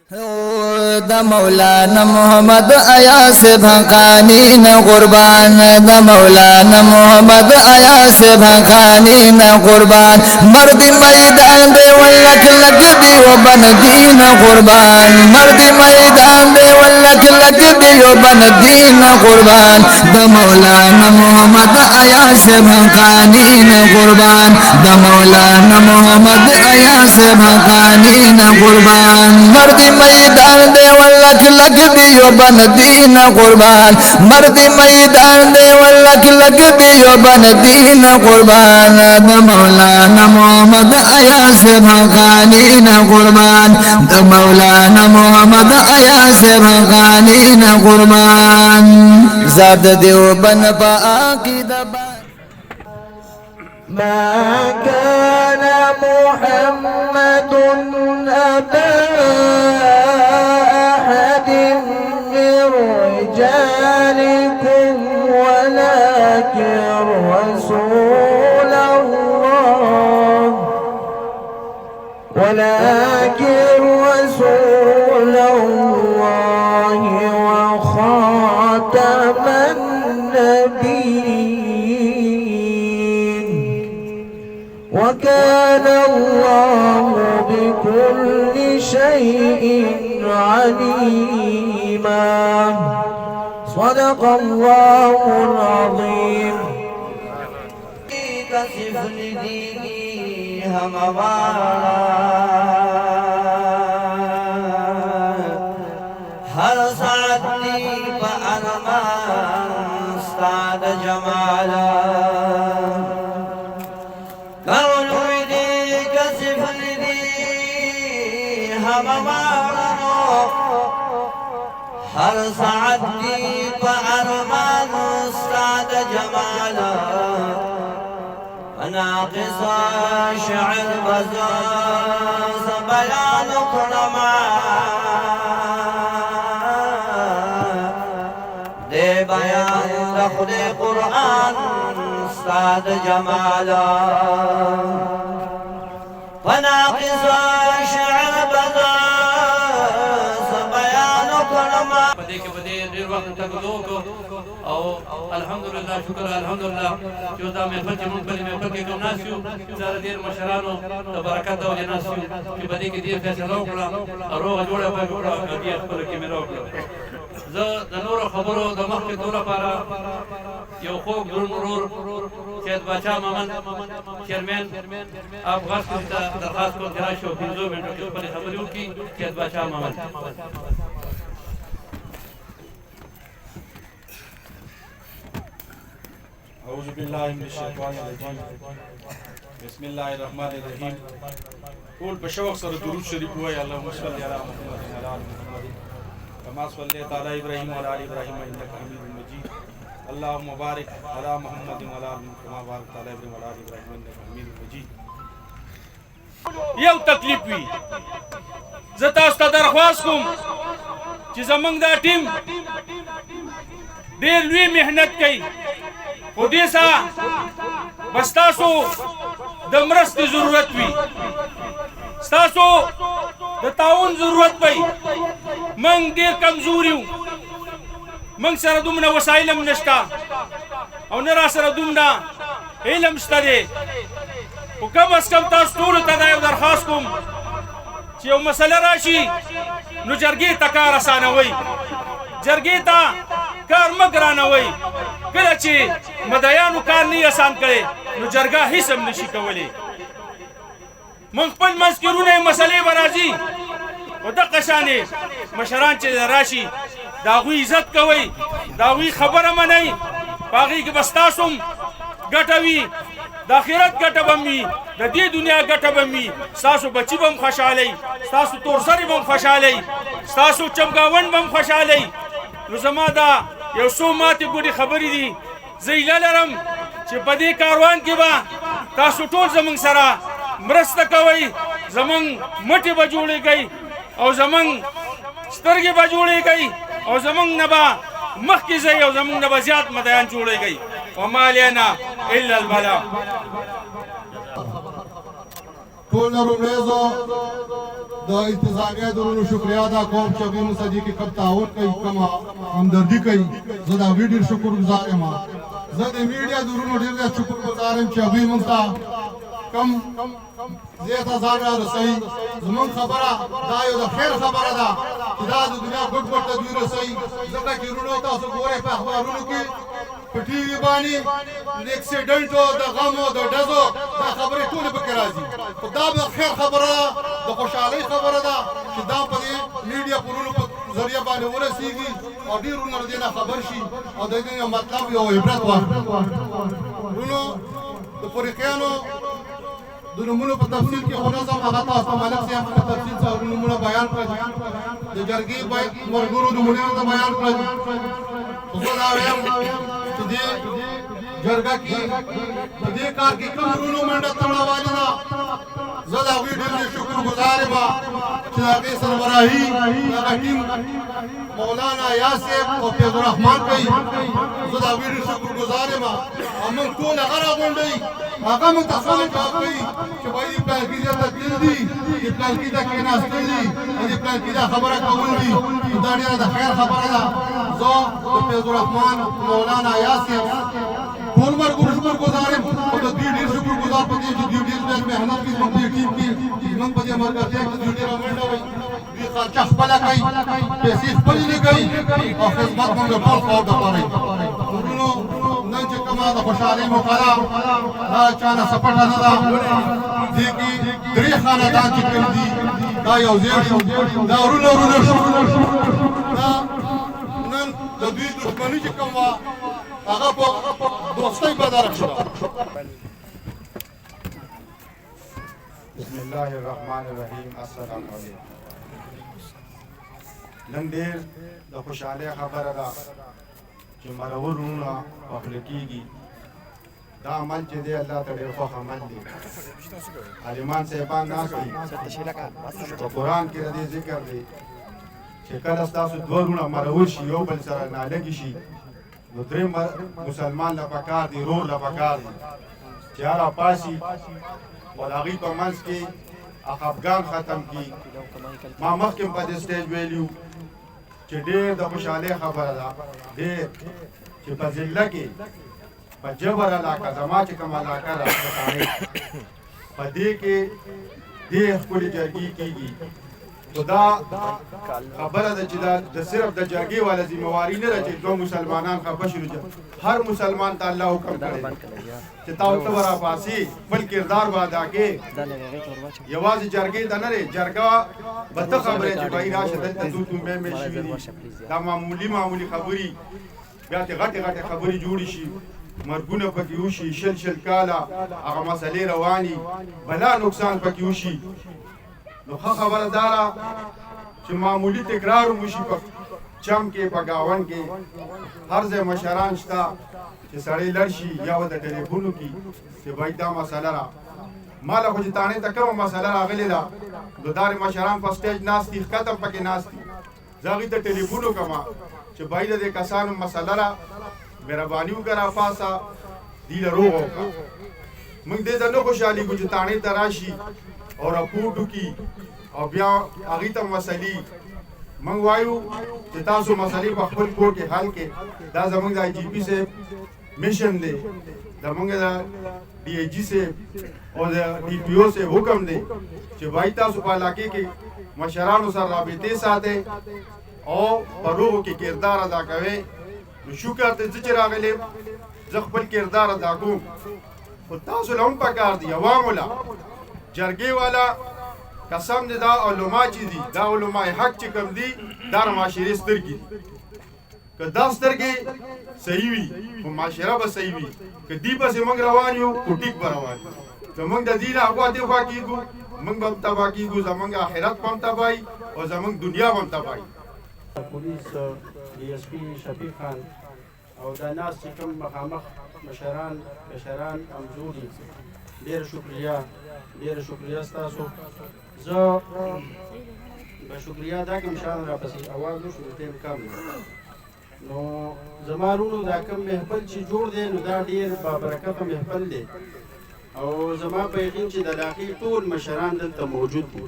دا مولانا محمد آیا سے بھکانی نہ قربان دا مولانا محمد آیا سے بھکانی نہ قربان مرد میدان دے ولک لک دیو بن دین قربان مرد میدان دے ولک لک دیو بن دین قربان دا مولانا محمد آیا سے بھکانی نہ قربان دا مولانا محمد آیا سے بھکانی نہ قربان مرد میدان دے ولک لک دیو بن دین قربان مرد میدان دے ولک لک دیو بن دین قربان دا مولانا محمد آیا سے بھکانی نہ قربان دا مولانا محمد آیا سے بھکانی نہ قربان زاد دیو بن پا عقیدہ ما كان محمد أبا أحد من رجالكم ولكن رسول الله وخاتم النبيين وكان الله بكل شيء عليما صدق الله العظيم كسفل ديني هموالا هر سعدني فأرمان استعد جمالا هر سعدني فأرمان استعد جمالا ناقص شعر بزاز بيان قرما دي بيان دخل قرآن استعد جمالا فناقص شعر بزاز بيان قرما او الحمدلله شکر الحمدلله چې دا محفل چې موږ په محفل کې کوم ناس یو زاره ډېر مشرانو د برکت او جناس یو چې په دې کې ډېر فیصله وکړه او روغه جوړه وکړه او دې خپل کې مې وکړه زه د نورو خبرو د مخکې ټول لپاره یو خوږ ضرور سید باچا محمد چیرمن افغان ته درخواست کوم چې راشو 15 منټو کې خپل خبرې وکړي سید باچا محمد أعوذ بالله من الشيطان الرجيم بسم الله الرحمن الرحيم قول بشوق سر درود شريف هو يا اللهم صل على محمد وعلى آل محمد كما صليت على إبراهيم وعلى آل إبراهيم إنك حميد مجيد اللهم بارك على محمد وعلى آل محمد كما باركت على إبراهيم وعلى آل إبراهيم إنك حميد مجيد یو تکلیف وی زه تاسو ته درخواست کوم چې زمونږ دا ټیم ډېر لوی محنت کوي خو دې سره بس تاسو د مرستې ضرورت وي ستاسو د تعاون ضرورت وي موږ ډېر کمزور یو موږ سره دومره وسایل هم نشته او نه را سره دومره علم شته دی خو کم از کم تاسو ټولو ته دا یو درخواست کوم چې یو مسله راشي نو جرګې ته کار اسانوئ جرګې ته کار مه ګرانوئ کله چې مدعیانو کار نه اسان کړي نو جرګه هیڅ هم نشي کولی موږ خپل منځ کې رونه مسلې به راځي خو دغه شانې مشران چې راشي د هغوی عزت کوئ د هغوی خبره منئ په هغې کې به ستاسو هم ګټه وي د آخرت ګټه به هم وي د دې دنیا ګټه به هم وي ستاسو بچي به هم خوشحالئ ستاسو تورسرې به هم خوشحالئ ستاسو چمګاون به هم خوشحالئ نو زما دا یو څو ماتې ګوډې خبرې دي زه هیله لرم چې په دې کاروان کې به تاسو ټول زموږ سره مرسته کوئ زموږ مټې به جوړې کوئ او زموږ سترګې به جوړې کوئ او زموږ نه به مخکې ځئ او زموږ نه به زیات مدعیان جوړې کوئ وما علینا الا البلاغ ټول نروریزو د انتظامیه درونو شکریا ادا کوم چې هغوی موږ دې کې کم تعاون کوي کم همدردي کوي زه د هغوی ډېر شکرګزار یم زه د میډیا درونو ډېر زیات شکرګزار یم چې هغوی موږ ته کم زیات ځان را رسوي زموږ خبره دا یو د خیر خبره ده چې دا د دنیا ګوټ ګوټ ته دوی رسوي ځکه چې وروڼو تاسو ګورئ په اخبارونو کې په ټي وي باندې د اکسیډنټو د غمو د ډزو دا خبرې ټولې پکې راځي خو دا به خیر خبره ده د خوشحالۍ خبره ده چې دا په دې میډیا پورونو په ذریعه باندې ورسېږي او ډېر وروڼه له دې نه خبر شي او د دې مطلب یو عبرت واخلي وروڼو د فریقیانو د نومونو په تفصیل کې خو نظم هغه تاسو ته ملک صاحب په تفصیل سره نومونه بیان کړل د جرګې ملګرو نومونه ته بیان کړل خو زه دا وایم چې دې جرګه کې په دې کار کې کوم ورونو منډه تړاوالې ده زه د هغوی ډېر شکرګزار یم چې د هغې سربراهي د هغه ټیم مولانا یاس صاحب او فیض الرحمن کوي زه د هغوی ډېر شکرګزار یم او موږ ټول هغه راغونډوي هغه موږ ته سوال جواب کوي چې وایي دې پلانکي ځای ته تلل دي دې پلانکي ته کېناستل دي او دې پلانکي دا خبره کول دي دا ډېره د خیر خبره ده زه د فیض الرحمن مولانا یاس صاحب ټول ملګرو شکرګزار یم او د دوی ډېر شکرګزار په دې چې دوی ډېر زیات محنت کوي زموږ دې ټیم کې زموږ په دې ملګرتیا کې دوی ډېره منډه وایي دوی خرچه خپله کوي پیسې خپلې لګوي او خدمت موږ د ټول خواو دپاره وروڼو نن چې کومه د خوشحالۍ موقع ده دا چا نه سپټه نه ده دې کې درې خاندان چې کوم دي دا یو ځای شو دا وروڼه شو دا نن د دوی دښمني چې کوم وه هغه په دوستۍ بدله شوه بسم الله الرحمن الرحیم السلام علیکم نن ډېر د خوشحالۍ خبره ده چې مرور وروڼه واخله کېږي دا عمل چې دی الله ته ډېر خوښ عمل دی عالمان صاحبان ناست دي په قرآن کې د دې ذکر دی چې کله ستاسو دوه وروڼه مرور شي یو بل سره نالګي شي نو درې مسلمان له پکار دي رور له پکار دي چې هغه پاسي او د هغوی په منځ کې خفګان ختم کړي ما مخکې په دې سټیج ویلي چې ډېر د خوشحالۍ خبره ده ډېر چې په ضلع کې په جبر علاقه زما چې کوم علاقه ده په دې کې ډېر ښکلې جرګې کېږي خو دا خبره ده چې دا د صرف د جرګې والا ذمهواري نه ده چې دوه مسلمانان خفه شي هر مسلمان ته الله حکم کړی چې تا ورته به راپاسې خپل کردار به ادا کړې یوازې جرګې ته نه دی جرګه به ته خبرې چې بهی راشه دلته دو تومبې مې شوي دي دا معمولي خبرې بیا ترې غټې خبرې جوړې شي مرګونه پکې وشي شل کاله هغه مسلې رواني بلا نقصان پکې وشي نو ښه خبره دا ده چې معمولي تکرار وشي په چم کې په ګاون کې هر ځای مشران شته چې سړی لړ شي یا به د ټلیفونو کې چې بای دا مسله را ما له خو چې تانې ته کومه مسله راغلې ده نو دا مشران په سټیج ناست دي ښکته پکې ناست دي زه هغوی ته ټلیفون وکړم چې بای د دې کسانو مسله را مهرباني وکړه راپاسه دې له روغ وکړه موږ دې ته نه خوشحالېږو چې تانې ته راشي او راپورټ وکړي او بیا هغوی ته مسلې موږ وایو چې تاسو مسلې په خپل کور کې حل کې دا زموږ د IGP صاحب میشن دی زموږ د DIG صاحب او د DPO صاحب حکم دی چې بای تاسو په علاقې کې مشرانو سره رابطې ساتئ او په روغو کې کردار ادا کوئ نو شکر ته زه چې راغلی زه خپل کردار ادا کوم خو تاسو له هم پکار دي عوامو له جرګې والا قسم دی دا علما چې دي دا علما حق چې کوم دي دا معاشرې سترګې دي که دا سترګې صحیح وي خو معاشره به صحیح وي که دې پسې موږ روان یو خو ټیک به روان یو که موږ د دې نه هغوا دفاع کېږو موږ به هم تباه کېږو زموږ آخرت به هم تباهي او زموږ دنیا به هم تباهي پولیس DSP شفیق خان او دا ناس چې کوم مخامخ مشران همزور دي ډېره شکریا ستاسو زه به شکریا دا کوم شان راپسې اواز وشو د ټیم کم نو زما وروڼو دا کوم محفل چې جوړ دی نو دا ډېر بابرکته محفل دی او زما په یقین چې د علاقې ټول مشران دلته موجود دي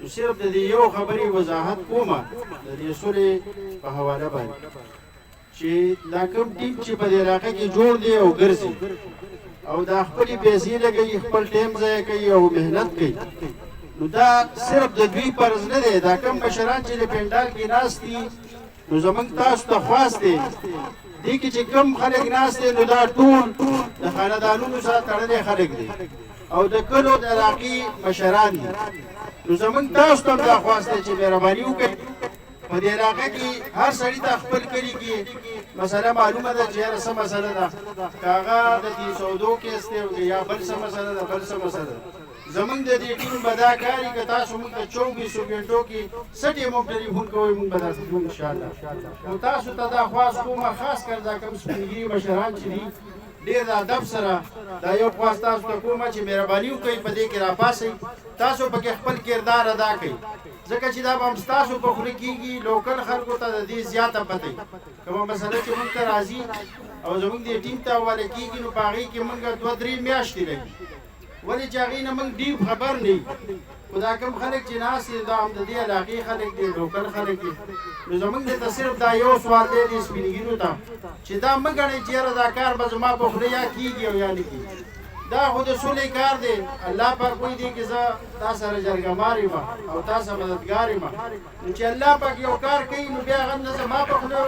نو صرف د دې یو خبرې وضاحت کومه د دې سولې په حواله باندې چې دا کوم ټیم چې په دې علاقه کې جوړ دی او ګرځي او دا خپلې پیسې لګوي خپل ټایم ضایع کوي او محنت کوي نو دا صرف د دوی فرض نه دی دا کوم مشران چې د پنډال کې ناست دي نو زموږ تاسو ته خواست دی دې کې چې کوم خلک ناست دي نو دا ټول د خاندانونو سره تړلي خلک دي او د کلو د علاقې مشران دي نو زموږ تاسو ته دا خواست دی چې مهرباني وکړئ په دې علاقه کې هر سړي ته خپل کلي کې مسله معلومه ده چې یاره څه مسله ده که هغه د دې سودو کیس دی یا بل څه مسله ده بل څه مسله ده زمونږ د دې ټیم به دا کاري که تاسو موږ ته 24 ګنټو کې څه ټیمو ټلیفون کوئ موږ به درته کوو انشاءالله نو تاسو ته دا خواست کومه خاص کر دا کوم سپینګي مشران چې دي ډېر د ادب سره دا یو خواست تاسو ته کومه چې مهرباني وکړئ په دې کې راپاسئ تاسو پکې خپل کردار ادا کړئ ځکه چې دا به هم ستاسو په خوله کېږي لوکل خلکو ته د دې زیاته پته وي کومه مسله چې موږ ته راځي او زموږ دې ټیم ته حواله کېږي نو په هغې کې موږ 2-3 میاشتې لګي ولې چې هغې نه موږ ډیپ خبر نه یو خو دا کوم خلک چې ناست دي دا هم د دې علاقې خلک دي لوکل خلک دي نو زموږ دې صرف دا یو سوال دی دې سپین ږیرو ته چې دا مه ګڼئ چې یاره دا کار به زما په خوله یا کېږي او یا نه کېږي دا خو د سولې کار دی الله پاک کوی دی چې زه تا سره جرګه مار یم او تا سره مددګار یم نو چې الله پاک یو کار کوي نو بیا هغه نه زما په خوله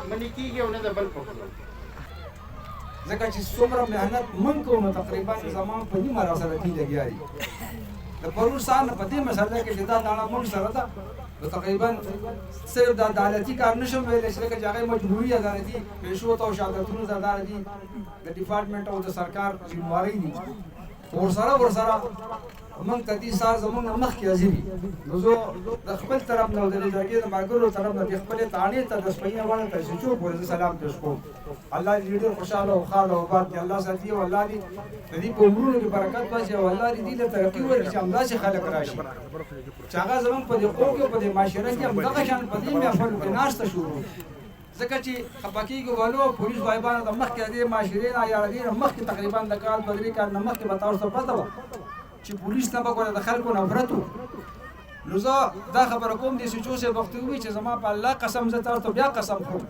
منې کېږي او نه د بل په خوله ځکه چې څومره محنت مونږ کوو نو تقریبا زمان په نیمه را سره دي لګیا دي د پرون سهار نه په دې مسله کې چې دا دانه مونږ سره ده نو تقریبا صرف د عدالتي کار نشم ویلی چې لکه چې هغې مجبوري عدالتي پیشو ته او شهادتونو ته عدالتي د ډپارټمنټ او د سرکار ذمهوارۍ دي ورسره موږ ته دې سهار زموږ نه مخکې راځي نو زه د خپل طرف نه او د جرګې د ملګرو طرف نه د خپلې تاڼې ته د سپینه واڼه ته چې چوپ ورځه سلام پیش کوم الله دې ډېر خوشحاله او ښاد او آباد کړي الله ساتي او الله دې د دې په عمرونو کې برکت واچوي او الله دې دې ته ترقي ورکړي چې همداسې خلک راشي چې هغه زموږ په دې قوم کې په دې معاشره کې همدغه شان په دې محفلو کې ناسته شروع ځکه چې خفه کېږي ولو پولیس صاحبانو د مخکې د دې معاشرې نه یا د دې نه مخکې تقریبا د کال 2-3 کال نه مخکې به تاسو ته پته وه چې پولیس نه به ګوره د خلکو نفرت و نو زه دا خبره کوم دې سوچو صاحب وختي ووایي چې زما په الله قسم زه تاسو ته بیا قسم خورم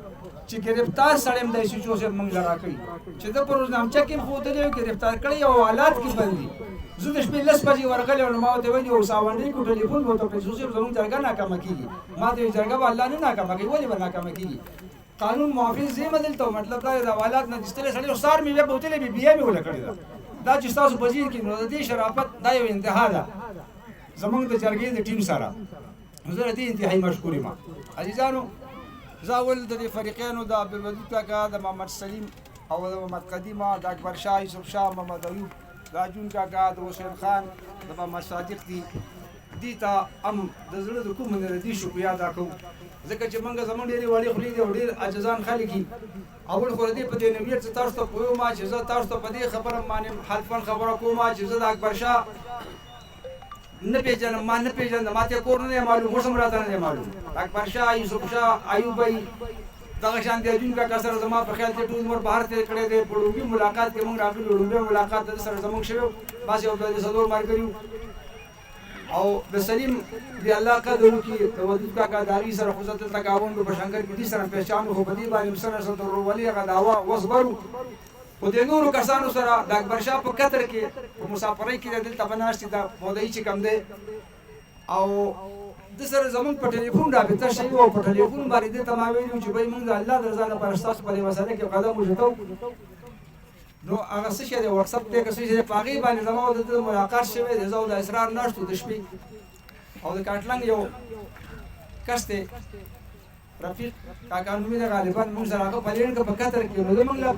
چې ګرفتار سړی هم دی سوچو صاحب موږ له راکړي چې ده په روزنامچه کې هم ښودلی و ګرفتار کړی او حالات کې بند دي زه د شپې 10 بجې ورغلی وم نو ما ورته ویلي و ساونډۍ کو ټلیفون به ورته کړی سوچو صاحب زموږ جرګه ناکامه کېږي ما ته ویل جرګه به الله نه ناکامه کوي ولې به ناکامه کېږي قانون محافظ یم دلته مطلب دا د حوالات نه دستلی سړی او سار مې بیا بوتلې بیا مې وله کړې ده دا چې ستاسو په ځین کې نو د دې شرافت دا یو انتها ده زموږ د جرګې د ټیم سره زه د دې انتهایي مشکور یم عزیزانو زه اول د دې فریقینو د عبدالودود کاکا د محمد سلیم او د محمد قدیمه د اکبر شاه یوسف شاه محمد ایوب د اجون کاکا د حسین خان د محمد صادق دي ته هم د زړه د کومه نه د دې شکریه ادا کوم ځکه چې موږ زموږ ډېرې وړې خولې دي او ډېر عاجزان خلک دي اول خو د دې په دې نویت چې تاسو ته پوهیږم چې زه تاسو ته په دې خبره باندې حلفاً خبره کوم چې زه د اکبر شاه نه پېژنم ما نه پېژندم ما ته کور نه دی معلوم اوس هم راته نه دی معلوم اکبر شاه یوسف شاه ایوب بھائی دغه شان د اجون کاکا سره زما په خیال کې ټول عمر بهر تېر کړی دی په لومړي ملاقات کې موږ راغلي لومړی ملاقات د سره زموږ شوی بس یو د څلور ملګري او د سلیم دی الله قدر وکړي د ودود کاکا داري سره خو زه دلته ګاونډ په شنکر کې دي سره پېچانو خو په دې باندې سره سره ورولي هغه دعوا وصبرو خو د نورو کسانو سره د اکبر شاه په قطر کې په مسافرۍ کې دلته به ناست دي د مودعي چې کوم دی او د سره زموږ په ټلیفون رابطه شوي او په ټلیفون باندې دې ته ما ویلي چې بھائی موږ د الله د رضا لپاره ستاسو په دې مسله کې قدم وژتو نو هغه څه شی دی واتساپ ته څه شی دی په هغې باندې زما او د ملاقات شوی دی زه او د اسرار ناست وو د شپې او د کاټلنګ یو کس دی رفیق کاکا نومې دی غالبا موږ سره هغه په لینډ کې په قطر کې نو زموږ له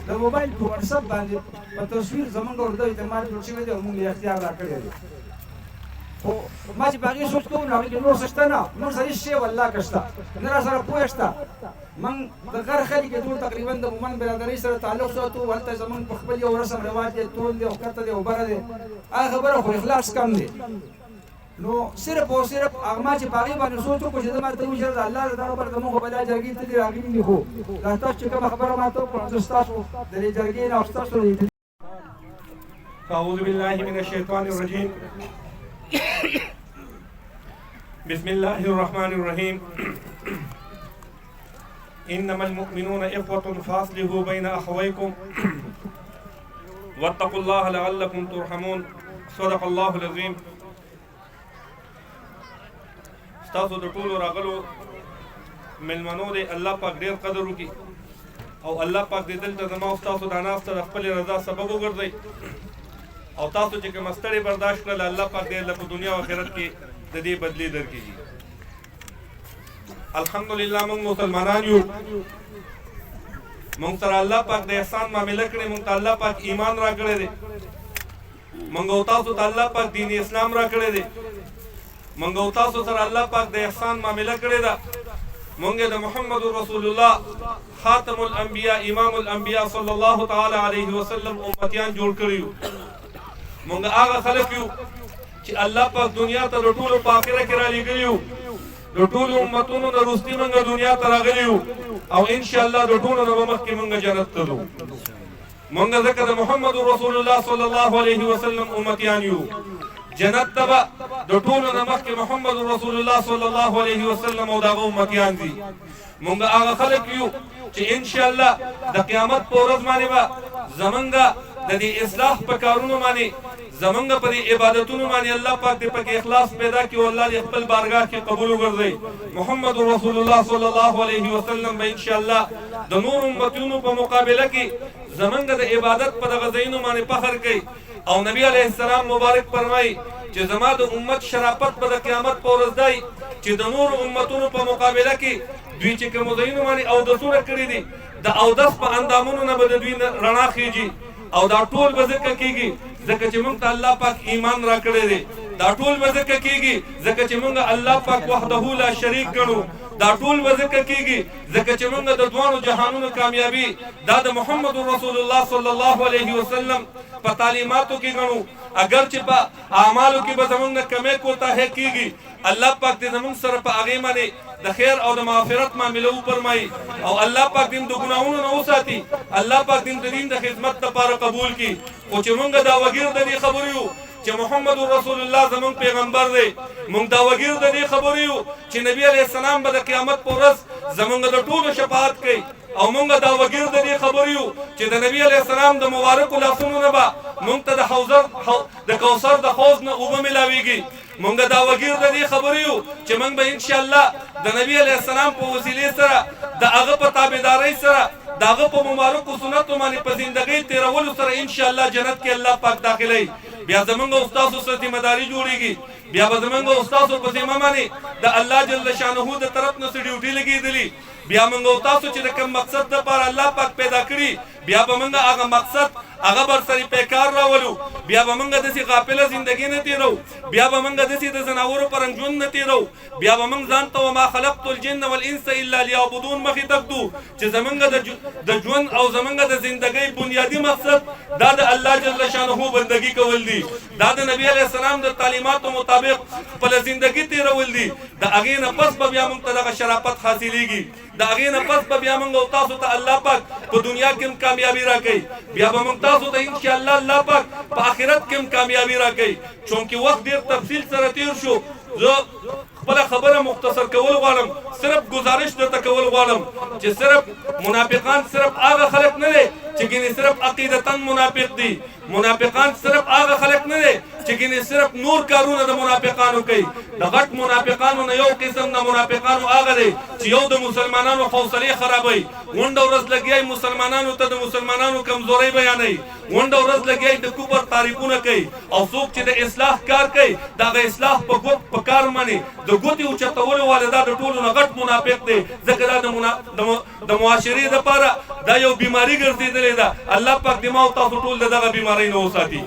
د موبایل په واتساپ باندې په تصویر زموږ ورته اعتماد جوړ شوی دی او موږ یې اختیار راکړی دی خو ما چې په هغې سوچ کوم نو هغې کې نور څه شته نه موږ سره هېڅ شی والله که شته نه را سره پوهه شته موږ د غر خلک ټول تقریبا د مومن برادرۍ سره تعلق ساتو هلته زموږ په خپل یو رسم رواج دی تول دی او ښکته دی او بره دی هغه خبره خو اخلاص کم دی نو صرف او صرف هغه ما چې په هغې باندې سوچ وکړو چې زه ما ته ووایي چې د الله د دغه لپاره زموږ په دا جرګې ته دې راغلي دي خو دا تاسو چې کومه خبره ما ته وکړه زه ستاسو د دې جرګې نه او ستاسو أعوذ بالله من الشيطان الرجيم بسم الله الرحمن الرحيم إنما المؤمنون إخوة فاصلحوا بين أخويكم واتقوا الله لعلكم ترحمون صدق الله العظيم. ستاسو د ټولو راغلو مېلمنو دی الله پاک ډېر قدر وکړي او الله پاک دې دلته زما او ستاسو د ناسته د خپلې رضا سبب وګرځي او تاسو چې کومه ستړې برداشت کړله الله پاک دې له په دنیا او آخرت کې د دې بدلې درکړي. الحمدلله موږ مسلمانان یو، موږ سره الله پاک د احسان معامله کړې، موږ ته الله پاک ایمان را کړی دی، موږ او تاسو ته الله پاک دین اسلام را کړی دی، موږ او تاسو سره الله پاک د احسان معامله کړې ده. موږ د محمد رسول الله خاتم الانبیاء امام الانبیاء صلی الله تعالی علیه وسلم امتیان جوړ کړیو. موږ هغه خلک یو چې الله پاک دنیا ته د ټولو په آخره کې را لېږلیو، د ټولو امتونو نه وروستي موږ دنیا ته راغلیو او انشاءالله د ټولو نه به مخکې موږ جنت ته ځو. موږ ځکه د محمد رسول الله صلی الله علیه وسلم امتیان یو. جنت ته به د ټولو نه مخکې محمد رسول الله صلی الله علیه وسلم او د هغه امتیان دي. موږ هغه خلک یو چې انشاءالله د قیامت په ورځ باندې به زمونږ د دې اصلاح په کارونو باندې زمونږ په دې عبادتونو باندې الله پاک دې پکې اخلاص پیدا کړي او الله دې خپل بارګاه کې قبول وګرځي. محمد رسول الله صلی الله علیه وسلم به انشاءالله د نور امتونو په مقابله کې زمونږ د عبادت په دغه ځایونو باندې فخر کوي او نبی علیه السلام مبارک فرمایي چې زما د امت شرافت به د قیامت په ورځ دی چې د نور امتونو په مقابله کې دوی چې کومو ځایونو باندې اودسونه کړي دي د اودس په اندامونو نه به د دوی رڼا خیږي او دا ټول به ځکه کېږي ځکه چې موږ ته الله پاک ایمان را کړی دی. دا ټول به ځکه کېږي ځکه چې موږ الله پاک وحده لا شریک ګڼو. دا ټول به ځکه کېږي ځکه چې موږ د دوانو جهانونو کامیابي دا د محمد رسول الله صلی الله علیه وسلم په تعلیماتو کې ګڼو. اگر چې په اعمالو کې به زموږ نه کمی کوتاهي کېږي الله پاک دې زموږ سره په هغې باندې د خیر او د مغفرت معامله وفرمایي او الله پاک دې د ګناهونو نه وساتي. الله پاک دې د دین د خدمت لپاره قبول کړي. خو چې موږ دا وګیر د دې خبرې یو چې محمد رسول الله زموږ پیغمبر دی، موږ دا وګیر د دې خبرې یو چې نبی علیه السلام به د قیامت په ورځ زموږ د ټولو شفاعت کوي او موږ دا وګیر د دې خبرې یو چې د نبی علیه السلام د مبارکو لاسونو نه به موږ ته د کوثر د حوض نه اوبه ملاویږي. موږ دا وګیر د دې خبرې یو چې موږ به انشاءالله د نبی علیه السلام په وسیلې سره د هغه په تابعدارۍ سره د هغه په مبارکو سنتو باندې په زندګۍ تېرولو سره انشاءالله جنت کې الله پاک داخلوي. بیا زمونږ او ستاسو سره ذمه داري جوړېږي، بیا به زمونږ او ستاسو په ذمه باندې د الله جل شانه د طرف نه څه ډیوټي لګېدلي. بیا موږ او تاسو چې د کوم مقصد دپاره الله پاک پیدا کړي بیا به موږ هغه مقصد هغه برسري پیکار راولو. بیا به موږ داسې غافله زندګي نه تېرو، بیا به موږ داسې د ځناورو په رنګ ژوند نه تېرو، بیا به موږ ځان ته وما خلقت الجن والانس الا لیعبدون مخې ته ږدو چې زموږ د ژوند او زموږ د زندګۍ بنیادي مقصد دا د الله جل شانه بندګي کول دي، دا د نبی علیه السلام د تعلیماتو مطابق خپله زندګي تېرول دي. د هغې نه پس به بیا موږ ته دغه شرافت حاصلېږي، د هغې نه پس به بیا موږ او تاسو ته الله پاک په دنیا کې هم کامیابي راکوي، بیا به موږ تاسو ته انشاءالله الله پاک په آخرت کې هم کامیابي راکوي. چونکې وخت ډېر تفصیل سره تېر شو، زه خپله خبره مختصر کول غواړم، صرف گزارش درته کول غواړم چې صرف منافقان صرف هغه خلک نه دی چې ګینې صرف عقیدتاً منافق دي. منافقان صرف هغه خلک نه دی چې ګینې صرف نور کارونه د منافقانو کوي. د غټ منافقانو نه یو قسم د منافقانو هغه دی چې یو د مسلمانانو حوصلې خرابوي، غونډه ورځ لګیای مسلمانانو ته د مسلمانانو کمزورۍ بیانوي، غونډه ورځ لګیای د کفر تعریفونه کوي، او څوک چې د اصلاح کار کوي د هغه اصلاح په کار باندې د ګوتې اوچتولو والا دا د ټولو نه غټ منافق دی. ځکه دا د معاشرې دپاره دا یو بیماري ګرځېدلې ده. الله پاک دې ما او تاسو ټول د دغه بیمارۍ نه وساتي.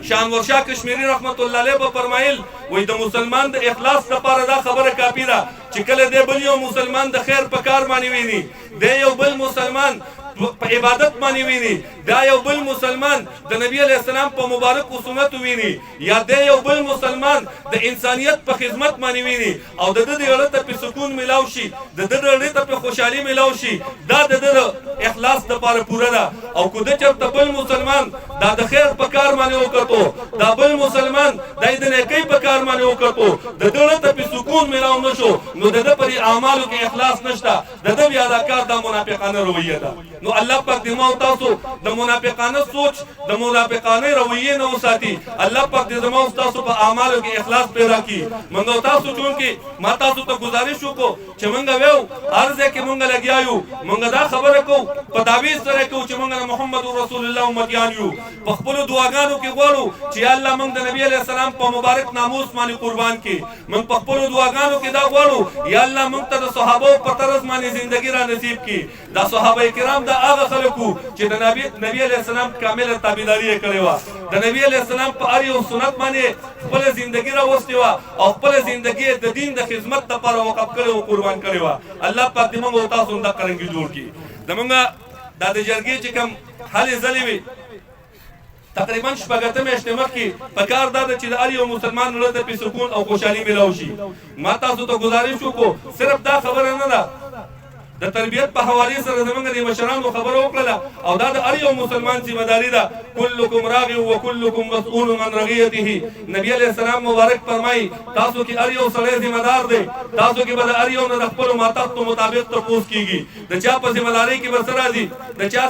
شانور شاه کشمیري رحمت الله علیه به فرمایل وایي د مسلمان د اخلاص دپاره دا خبره کافي ده چې کله دی بل یو مسلمان د خیر په کار باندې ویني، دی یو بل مسلمان په عبادت باندې ویني، دا یو بل مسلمان د نبی علیه السلام په مبارک سنتو ویني یا د یو بل مسلمان د انسانیت په خدمت باندې ویني او د دې زړه ته په سکون ملاو شي د دې زړه ته په خوشحالي ملاو شي دا د اخلاص د لپاره پوره ده او کو د چرته بل مسلمان دا د خیر په کار باندې وکړو دا بل مسلمان د دې نیکی په کار باندې وکړو د دې ته په سکون ملاو نشو نو د دې پر اعمالو کې اخلاص نشته د دې بیا دا کار د منافقانه رویه ده نو الله پاک دې مو تاسو د منافقانه سوچ د منافقانه رویه نه وساتي الله پاک دې زموږ تاسو په اعمالو کې اخلاص پیدا کړي موږ تاسو چون کې ما تاسو ته گزارش وکړو چې موږ ویو ارزه کې موږ لګیایو موږ دا خبره کو په تعویذ سره کو چې موږ محمد رسول الله امتیان یو په خپل دعاګانو کې غواړو چې الله موږ د نبی علیه السلام په مبارک ناموس باندې قربان کړي موږ په خپل دعاګانو کې دا غواړو یا الله موږ ته د صحابه په طرز باندې ژوندۍ را نصیب کړي دا صحابه کرام دا هغه خلکو چې د نبی علیه السلام کامله تابعداري کړې و د نبی علیه السلام په اړ یو سنت باندې خپل ژوندۍ را وستي و او خپل ژوندۍ د دین د خدمت لپاره وقف کړي او قربان کړي و الله پاک دې موږ تاسو دا کرنګي جوړ کړي زمونږ دا د جرګې چې کوم هلې ځلې وي تقریبا شپږ میاشتې مخکې په کار دا ده چې د هر یو مسلمان زړه ته په سکون او خوشحالي میلاو شي ما تاسو ته گزارش وکړو صرف دا خبره نه ده د تربیت په حواله سره زمونږ د مشرانو خبرو وکړه او دا د هر یو مسلمان ذمہ داری ده کلکم راغ و کلکم مسئول من رغیته نبی علیہ السلام مبارک فرمایي تاسو کې هر یو سړی ذمہ دار دی تاسو کې به هر یو نه د خپل ماتحتو مطابق تپوس کیږي د چا په ذمہ داری کې به سره راځي د چا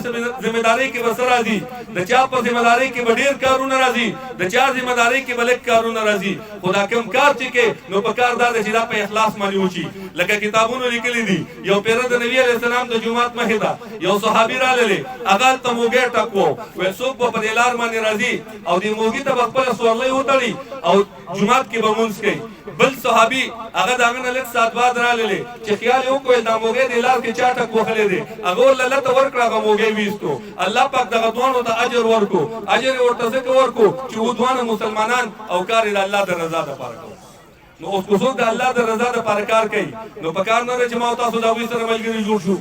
ذمہ داری کې به سره راځي د چا په ذمہ داری کې به ډیر کارونه راځي د چا ذمہ داری کې به لږ کارونه راځي خدا کوم کار چې کې نو په کار دا چې دا په اخلاص باندې وشي لکه کتابونو لیکلي دي یو پیر نبی علیہ السلام د جمعات مخه دا یو صحابي را للی اغال ته موګه ټکو وې څوک په دلار باندې راځي او د موګي ته خپل سوړلې وټړي او جمعات کې بمونځ کوي بل صحابي هغه داغه نه لږ سات بعد را للی چې خیال یو کوی دا موګه دلار کې چاټه کوخلې دي هغه لاله ته ورکړه هغه موګه وېستو الله پاک دغه دوانو ته اجر ورکو اجر ورته څه ورکو چې و دوانه مسلمانان او کار د الله د رضا لپاره کوي نو اوس کو څوک د الله د رضا لپاره کار کوي نو په کار نه چې ما تاسو دا وې سره ملګری جوړ شو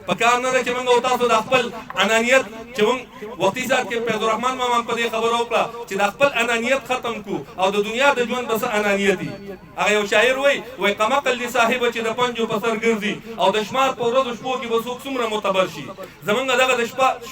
په کار نه چې موږ تاسو د خپل انانیت چې موږ وختي ځات کې پیدا الرحمن ماما په دې خبرو وکړه چې د خپل انانیت ختم کو او د دنیا د ژوند بس انانیتي هغه یو شاعر وای قمقل دي صاحب چې د پنجو په سر ګرځي او د شمار په ورځو شپو کې به څوک څومره معتبر شي زمونږ دغه د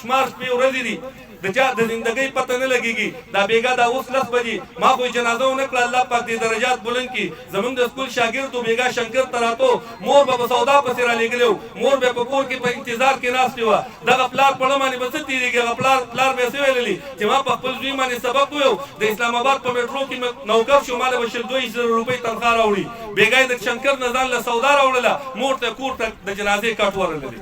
شمار شپې ورځې دي د چا د زندګۍ پته نه لګيږي دا بیګا دا اوس لس بجې ما خو جنازه ونه کړه الله پاک دې درجات بلند کړي زمونږ د سکول شاګردو بیګا شنکر تراتو مور به سودا پسې را لګلو مور به په کور کې په انتظار کې ناست و دغه پلار په لمانه بس تیریږي هغه پلار به څه ویللی چې ما په خپل ځوی باندې سبق ویو د اسلام آباد په میټرو کې نوکر شو مال بشل 2000 روپۍ تنخواه راوړي بیګا د شنکر نه ځان له سودا راوړله مور ته کور ته د جنازې کاټ ورللی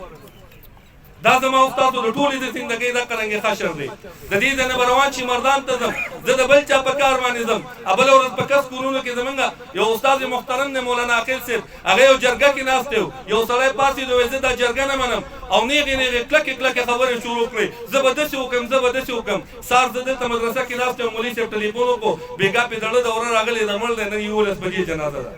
دا زما استادو د ټولې د زندګۍ دا قرنګ خشر دی د دې د نبروان چې مردان ته ځم زه د بل چا په کار باندې ځم ابل ورځ په کس کورونو کې زمونږ یو استاد محترم نه مولانا عاقل صاحب هغه یو جرګه کې ناست یو سړی پاسې دوی زه دا جرګه نه منم او نیغه کلکه خبرې شروع کړې زبردست حکم سار زه دلته مدرسه کې ناست یم مولوي صاحب ټلیفون وکړو بیګا په دړه دوره راغلی د مړ دی نن 11 بجې جنازه ده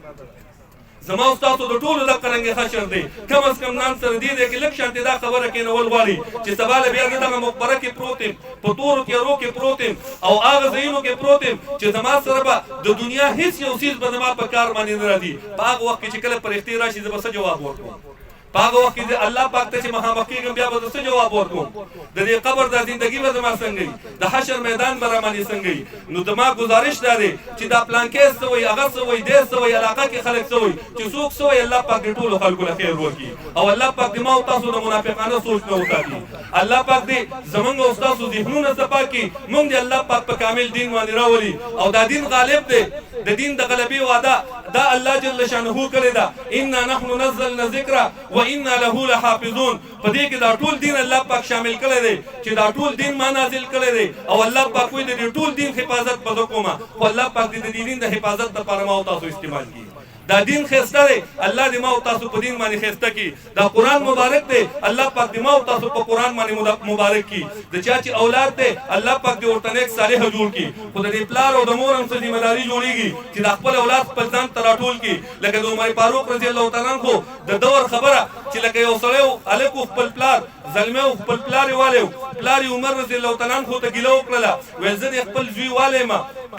زما استادو د ټولو د قرنګ خشر دی کم از کم نن سره دی کې لک شانتي دا خبره کې نو ولغالي چې سبا له بیا دغه مقبره کې پروتم په تور کې ورو کې پروتم او هغه زینو کې پروتم چې زما سره به د دنیا هیڅ یو چیز به زما په کار باندې نه راځي په هغه وخت کې چې کله پر اختیار شي زه به څه جواب ورکوم په هغه وخت کې الله پاک ته چې مخامخ کېږم بیا به څه جواب ورکوم د دې قبر د زندګي به زما څنګه د حشر میدان به رامنې څنګه نو زما گزارش دا دی چې دا پلان کې سوی هغه سوی دې سوی علاقه کې خلک سوی چې څوک سوی الله پاک دې ټول خلکو له خیر ورکړي او الله پاک دې ما او تاسو د منافقانه سوچ نه وکړي الله پاک دې زمونږ او تاسو ذهنونه صفا کړي موږ دې الله پاک په کامل دین باندې راولي او دا دین غالب دی د دین د غلبي وعده دا الله جل شانه کړی دا ان نحن نزلنا ذکر وانا له لحافظون په دې کې دا ټول دین الله پاک شامل کړی دی چې دا ټول دین ما نازل کړی دی او الله پاک وایي د ټول دین حفاظت په کومه او الله پاک دې د دین د حفاظت لپاره ما او تاسو استعمال کړي دا دین خسته دی الله دې ما او تاسو په دین باندې خسته کی دا قران مبارک دی الله پاک دې ما او تاسو په قران باندې مبارک کی د چا چې اولاد دی الله پاک دې ورته نیک صالح جوړ کی خو د دې پلار او د مور هم څه ذمہ داری جوړیږي چې د خپل اولاد په ځان تراټول کی لکه د عمر فاروق رضی الله تعالی عنہ د دور خبره چې لکه یو سړی هلک خپل پلار زلمی خپل پلار یې والی پلار یې عمر رضی الله تعالی عنه ته ګیله وکړله ویل زه د خپل زوی والی یم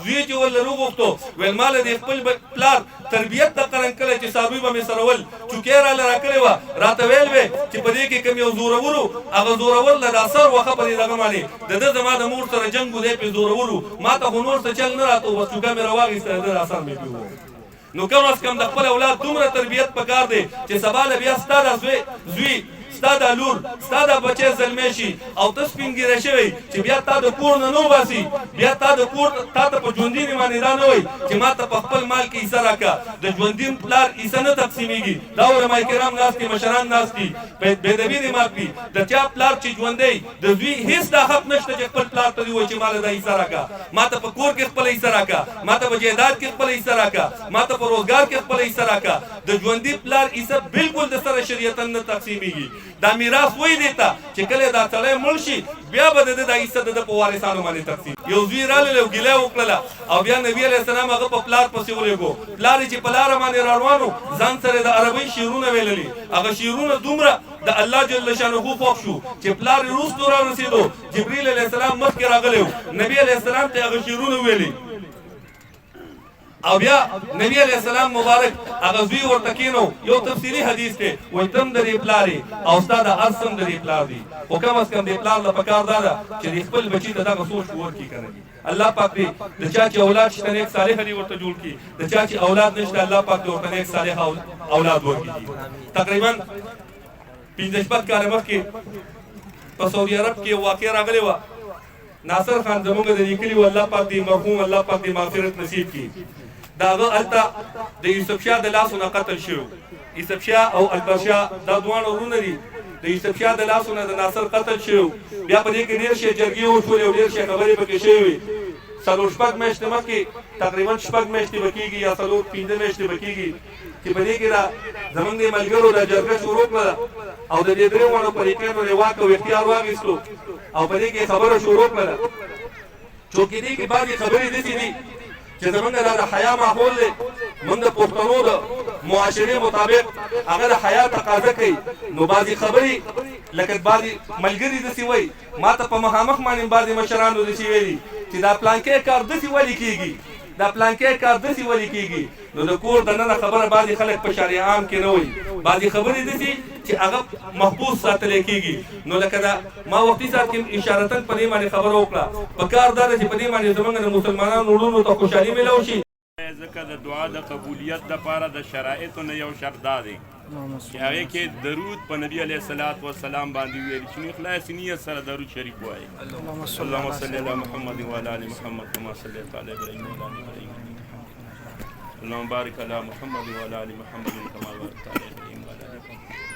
زوی چې ورله وغوښتو ویل ما له د خپل پلار تربیت د قرن کله چې څاروي به مې سره ول چوکۍ راله راکړې وه راته ویل وې چې په دې کې کوم یو زورور و هغه زورور له دا سر وخه په دې دغه باندې د ده زما د مور سره جنګ و دی پرې زورور و ما ته خو نور څه چل نه راته بس چوکۍ مې راواخېسته د ده دا سر مې پرې نو کم از کم د خپل اولاد دومره تربیت پکار دی چې سبا له بیا ستا د زوی ستا د لور ستا د بچی زلمی شي او ته سپین ګیره شوی چې بیا تا د کور نه نه وباسي بیا تا د کور تا ته په ژوندي باندې دا نه وایي چې ما ته په خپل مال کې حصه راکړه د ژوندي پلار حصه نه تقسیمېږي دا علما کرام ناست دي مشران ناست دي بېدبي دې مات کړي د چا پلار چې ژوندی د زوی هېڅ دا حق نشته چې خپل پلار ته دې وایي چې ما له دا حصه راکړه ما ته په کور کې خپله حصه راکړه ما ته په جایداد کې خپله حصه راکړه ما ته په روزګار کې خپله حصه راکړه د ژوندي پلار حصه بالکل د سره شریعتا نه تقسیمېږي دا میراث وایي دی ته چې کله دا سړی مړ شي بیا به د ده دا حصه د ده په وارثانو باندې تقسیم یو زوی راغلی او ګیله یې وکړله او بیا نبي علیه السلام هغه په پلار پسې ولېږو پلار یې چې په لاره باندې راروان و ځان سره د عربۍ شعرونه ویللي هغه شعرونه دومره د الله جل شانه خوښ شو چې پلار یې وروستو رارسېدو جبریل علیه السلام مخکې راغلی و نبي علیه السلام ته یې هغه شعرونه ویلي او بیا نبی علیہ السلام مبارک هغه زوی ورته کینو یو تفصیلي حدیث دی وایي تم د دې پلار یې او ستا د هر څه هم د دې پلار دی خو کم از کم دې پلار له پکار دا ده چې د خپل بچي ته دغه سوچ ورکړي که نه الله پاک دې د چا چې اولاد شته نیک صالح دې ورته جوړ کړي د چا چې اولاد نشته الله پاک دې ورته نیک صالح اولاد ورکړي تقریبا 15 کاله مخکې په سعودي عرب کې واقع راغلی وه ناصر خان زموږ د دې کلي و الله پاک دې مرحوم الله پاک دې مغفرت نصیب کړي د هغه هلته د یوسف شاه د لاسو نه قتل شوی یوسف شاه او اکبر شاه دا دواړه ورونه دي د یوسف شاه د لاسو نه د ناصر قتل شوی بیا په دې کې ډېر شی جرګې وشولې او ډېر شی خبرې پکې شوې وې 4 میاشتې مخکې تقریبا 6 میاشتې به کېږي یا 5 میاشتې به کېږي چې په دې کې دا زموږ د ملګرو دا جرګه شروع کړله او د دې درې واړو فریقینو یې واک او اختیار واخیستو او په دې کې خبره شروع کړله چونکې دې کې بعضې خبرې داسې دي چې زمونږ دا د حیا ماحول دی مونږ د پښتنو د معاشرې مطابق هغه د حیا تقاضا کوي نو بعضې خبرې لکه بعضې ملګري داسې وایي ما ته په مخامخ باندې بعضې مشرانو داسې ویلي چې دا پلانکی کار داسې ولې کېږي دا پلانکی کار داسې ولې کېږي نو د کور دننه خبره بعضې خلک په شارع عام کې نه وایي بعضې خبرې داسې چې هغه محفوظ ساتلی کېږي نو لکه دا ما وختي ساعت کې اشارتن په دې باندې خبره وکړه په کار دا ده چې په دې باندې زموږ د مسلمانانو وروڼو ته خوشحالي میلاو شي ځکه د دعا د قبولیت دپاره د شرایطو نه یو شرط دا دی چې هغې کې درود په نبي علیه الصلاة والسلام باندې ویل چې نو اخلاص نیت سره درود شریف وایي اللهم صل علی محمد وعلى آل محمد كما صليت على ابراهيم وعلى آل ابراهيم اللهم بارك على محمد وعلى آل محمد كما باركت على ابراهيم وعلى آل ابراهيم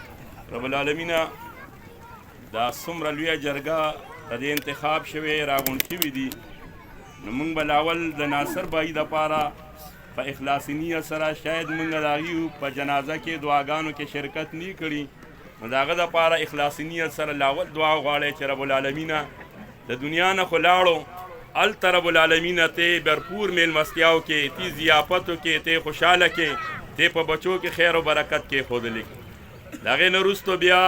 رب العالمین دا څومره لویه جرګه د دې انتخاب شوې راغونډ شوي دي نو موږ به لاول د ناصر بھائی دپاره په اخلاص نیت سره شاید موږ د هغې په جنازه کې دعاګانو کې شرکت نه کړي نو د هغه دپاره اخلاص نیت سره لاول دعا غواړی چې رب العالمین د دنیا نه خو لاړو هلته رب العالمین ته بھرپور میلمستیاو کې تی ضیافتو کې ته خوشحاله کې ته په بچو کې خیر و برکت کې ښودلی د هغې نه وروستو بیا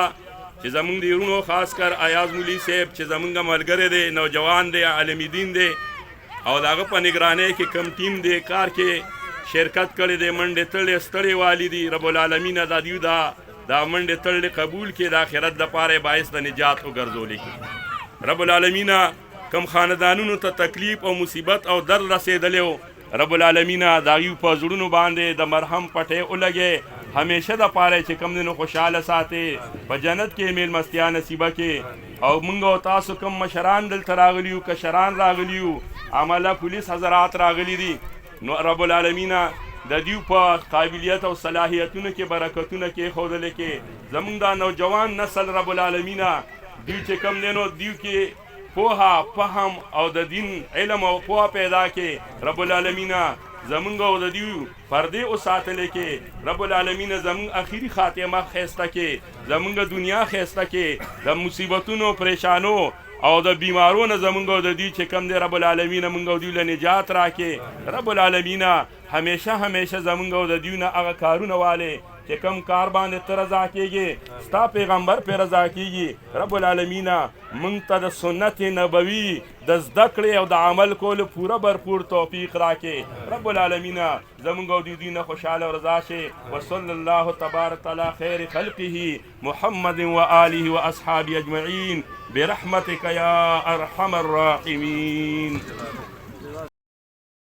چې زمونږ د وروڼو خاص کر ایاز مولي صاحب چې زمونږ ملګری دی نوجوان دی عالم دین دی او د هغه په نگرانۍ کې کم ټیم دی کار کې شرکت کړی دی منډې تړلې ستړې والی دي رب العالمین دا دیو دا منډې تړلې قبول کړي د آخرت دپاره باعث د نجات وګرځولی کړي رب العالمین کم خاندانونو ته تکلیف او مصیبت او درد رسېدلی و رب العالمین د هغوی په زړونو باندې د مرهم پټۍ ولګې همیشه دپاره چې کم دی نو خوشحاله ساتې په جنت کې میلمستیا نصیبه کې او موږ او تاسو کم مشران دلته راغلي یو کشران راغلي یو عمله پولیس حضرات راغلي دي نو رب العالمین د دیو په قابلیت او صلاحیتونو کې برکتونه کې ښودلی کې زموږ دا نوجوان نسل رب العالمین دیو چې کم دی نو دیو کې پوها فهم او د دین علم او پوها پیدا کې رب العالمین زمونږ او د دیو پردې وساتلی کې رب العالمین زمونږ اخري خاتمه ښایسته کې زمونږ دنیا ښایسته کې د مصیبتونو پریشانو او د بیمارو نه زمونږ او د دوی چې کم دی رب العالمین مونږ او دوی له نجات راکې رب العالمین همیشه زمونږ او د دوی نه هغه کارونه والې چې کم کار باندې ته رضا کېږي ستا پیغمبر پې رضا کېږي رب العالمین موږ ته د سنت نبوي د زده کړې او د عمل کولو پوره برپور توفیق راکې رب العالمین زموږ او د دوی نه خوشحاله او رضا شي وصلی الله تبارک علی خیر خلقه محمد و آله و اصحابه اجمعین برحمتك یا ارحم الراحمین